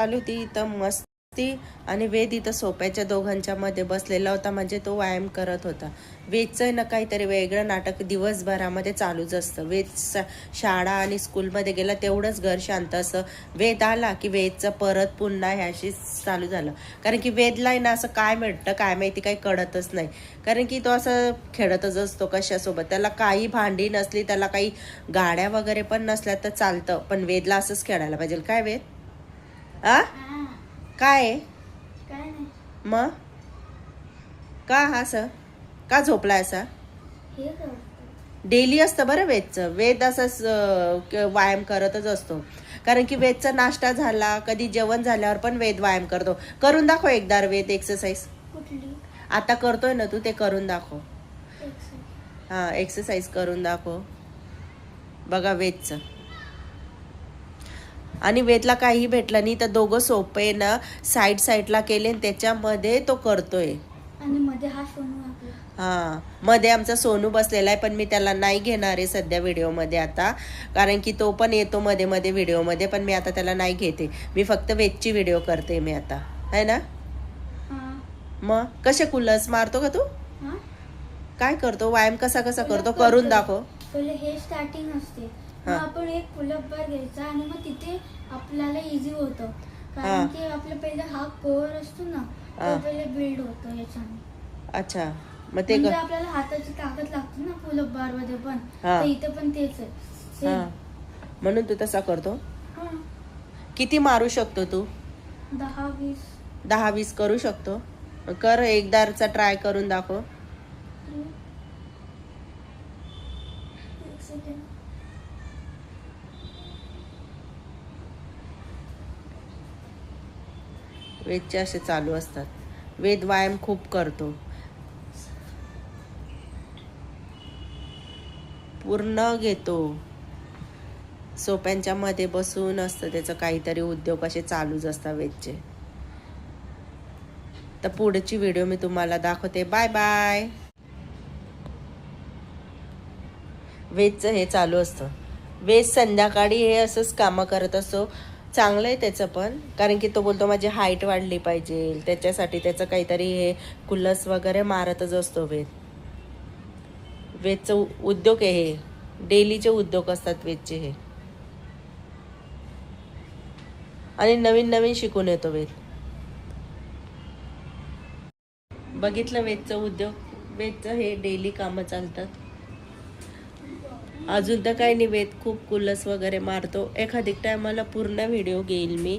चालू ती इथं मस्ती आणि वेद इथं सोप्याच्या दोघांच्या मध्ये बसलेला होता, म्हणजे तो व्यायाम करत होता. वेदचं ना काहीतरी वेगळं नाटक दिवसभरामध्ये चालूच असतं. वेद शाळा आणि स्कूलमध्ये गेला तेवढंच घर शांत असं. वेद आला की वेदचं परत पुन्हा ह्याशी चालू झालं. कारण की वेदला ना असं काय मिळतं काय माहिती, काही कळतच नाही. कारण की तो असं खेळतच असतो कशासोबत. त्याला काही भांडी नसली, त्याला काही गाड्या वगैरे पण नसल्या तर चालतं, पण वेदला असंच खेळायला पाहिजे. काय वेद काय मग का असं का झोपलाय असा? डेली असतं बरं वेदचं. वेद असंच व्यायाम करतच असतो. कारण की वेदचा नाश्ता झाला, कधी जेवण झाल्यावर पण वेद व्यायाम करतो. करून दाखव एकदा वेद एक्सरसाइज. आता करतोय ना तू, ते करून दाखव. हा, एक्सरसाइज करून दाखव बघा वेदचं. आणि वेदला काही भेटलं नाही तर दोघं सोपे ना साईडला केले, त्याच्यामध्ये तो करतोय. आणि मध्ये हा सोनू हा, मध्ये आमचा सोनू बसलेला आहे, पण मी त्याला नाही घेणार आहे सध्या व्हिडिओमध्ये आता. कारण की तो पण येतो मध्ये मध्ये व्हिडिओमध्ये, पण मी आता त्याला नाही घेते. मी फक्त वेदची व्हिडिओ करते मी आता, है ना? मग कसे कुलस मारतो का तू? काय करतो व्यायाम कसा करतो? करून दाखव. पहिले हे स्टार्टिंग असते, मग आपण एक पुलअप बार घ्यायचा आणि मग तिथे आपल्याला इझी होतं. कारण की आपल्या पहिले हा कोर असतो ना, तो पहिले बिल्ड होतो याच्याने. अच्छा, मग ते म्हणजे आपल्याला हाताची ताकद लागते ना पुलअप बार मध्ये पण, तर इथे पण तेच आहे. म्हणून तू तसा करतो. किती मारू शकतो तू? 10-20 करू शकतो. कर, एकदाचा ट्राय करून दाखव. वेदचे असे चालू असतात. वेद व्यायाम खूप करतो, पूर्ण घेतो. सोप्यांच्या मध्ये बसून असतं त्याचं काहीतरी उद्योग असे चालूच असतात वेदचे. तर पुढची व्हिडिओ मी तुम्हाला दाखवते. Bye bye. वेदचं हे चालू असतं. वेद संध्याकाळी हे असंच कामं करत असतो. चांगलं आहे त्याचं पण, कारण की तो बोलतो माझी हाईट वाढली पाहिजे, त्याच्यासाठी त्याचं काहीतरी हे कुल्लस वगैरे मारतच असतो वेद. वेदचं उद्योग आहे हे, डेलीचे उद्योग असतात वेदचे हे. आणि नवीन नवीन शिकून येतो वेद. बघितलं वेदचं उद्योग, वेदचं हे डेली कामं चालतात. अजून तर काही नाही, वेद खूप कुलस वगैरे मारतो. एखादी टायमाला पूर्ण व्हिडिओ घेईल मी,